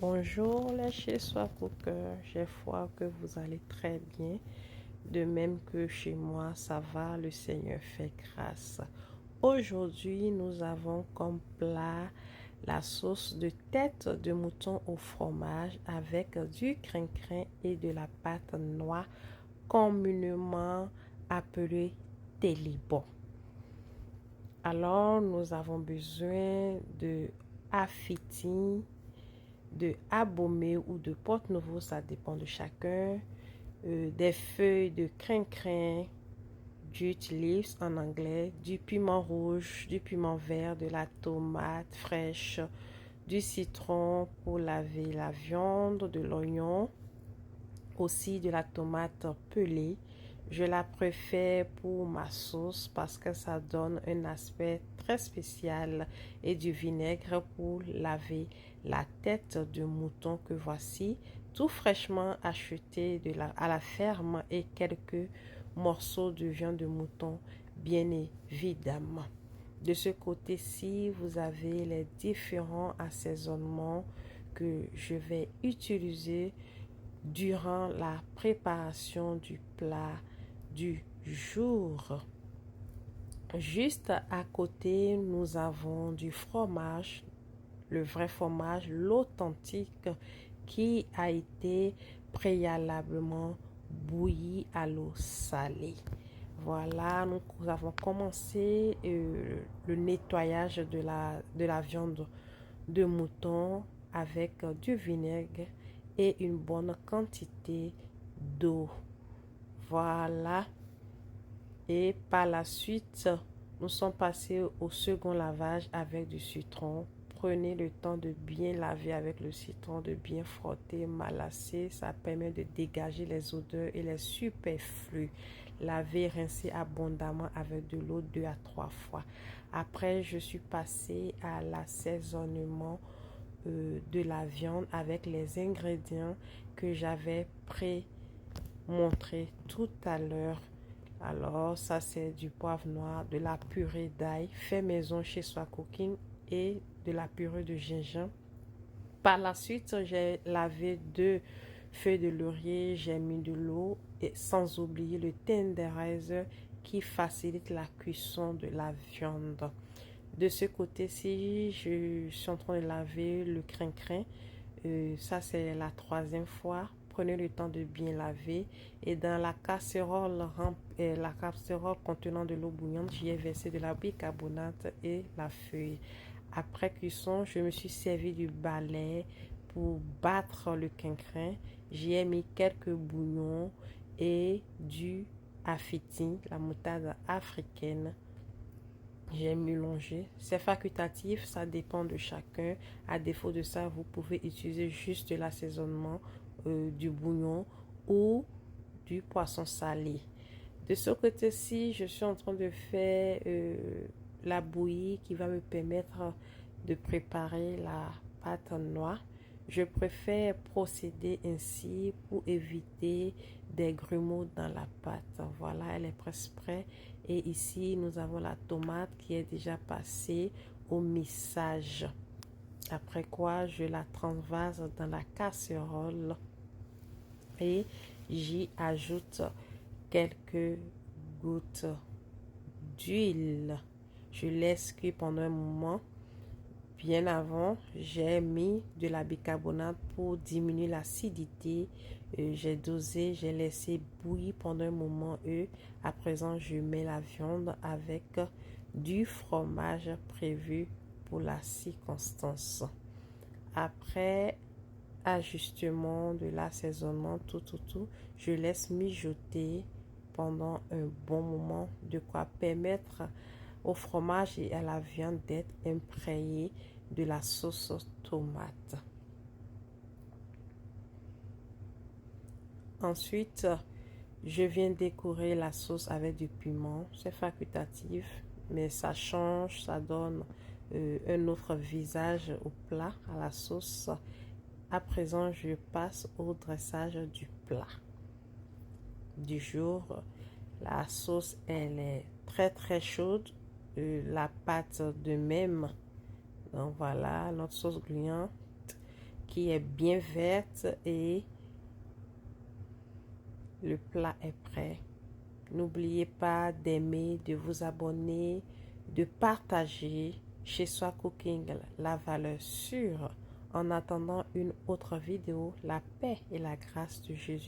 Bonjour les chez Soi Cookers, j'ai foi que vous allez très bien. De même que chez moi, ça va, le Seigneur fait grâce. Aujourd'hui, nous avons comme plat la sauce de tête de mouton au fromage avec du crin-crin et de la pâte noire, communément appelée télébon. Alors, nous avons besoin de affiti, de abomé ou de porte-nouveau, ça dépend de chacun, des feuilles de crin-crin, jute leaves en anglais, du piment rouge, du piment vert, de la tomate fraîche, du citron pour laver la viande, de l'oignon, aussi de la tomate pelée. Je la préfère pour ma sauce parce que ça donne un aspect très spécial, et du vinaigre pour laver la tête de mouton que voici, tout fraîchement acheté à la ferme, et quelques morceaux de viande de mouton, bien évidemment. De ce côté-ci, vous avez les différents assaisonnements que je vais utiliser durant la préparation du plat du jour. Juste à côté, nous avons du fromage, le vrai fromage, l'authentique, qui a été préalablement bouilli à l'eau salée. Voilà, nous avons commencé le nettoyage de la viande de mouton avec du vinaigre et une bonne quantité d'eau. Voilà. Et par la suite, nous sommes passés au second lavage avec du citron. Prenez le temps de bien laver avec le citron, de bien frotter, malasser. Ça permet de dégager les odeurs et les superflus. Laver, rincer abondamment avec de l'eau 2 à 3 fois. Après, je suis passée à l'assaisonnement de la viande avec les ingrédients que j'avais pré-montré tout à l'heure. Alors, ça c'est du poivre noir, de la purée d'ail fait maison chez Soi Cooking et de la purée de gingembre. Par la suite, j'ai lavé 2 feuilles de laurier, j'ai mis de l'eau, et sans oublier le tenderizer qui facilite la cuisson de la viande. De ce côté-ci, je suis en train de laver le crin-crin. Ça, c'est la 3e fois. Prenez le temps de bien laver. Et dans la casserole contenant de l'eau bouillante, j'y ai versé de la bicarbonate et la feuille. Après cuisson, je me suis servi du balai pour battre le crin-crin. J'y ai mis quelques bouillons et du affiti, la moutarde africaine. J'ai mélangé. C'est facultatif, ça dépend de chacun. À défaut de ça, vous pouvez utiliser juste l'assaisonnement du bouillon ou du poisson salé. De ce côté-ci, je suis en train de faire la bouillie qui va me permettre de préparer la pâte noire. Je préfère procéder ainsi pour éviter des grumeaux dans la pâte. Voilà, elle est presque prête. Et ici, nous avons la tomate qui est déjà passée au mixage. Après quoi, je la transvase dans la casserole et j'y ajoute quelques gouttes d'huile. Je laisse cuire pendant un moment. Bien avant, j'ai mis de la bicarbonate pour diminuer l'acidité. J'ai dosé, j'ai laissé bouillir pendant un moment. À présent, je mets la viande avec du fromage prévu pour la circonstance. Après ajustement de l'assaisonnement, je laisse mijoter pendant un bon moment, de quoi permettre au fromage et à la viande d'être imprégnés de la sauce tomate. Ensuite, je viens décorer la sauce avec du piment. C'est facultatif, mais ça change, ça donne un autre visage au plat, à la sauce. À présent, je passe au dressage du plat du jour. La sauce, elle est très chaude. La pâte de même. Donc voilà, notre sauce gluante qui est bien verte et le plat est prêt. N'oubliez pas d'aimer, de vous abonner, de partager chez Soi Cooking la valeur sûre. En attendant une autre vidéo, la paix et la grâce de Jésus.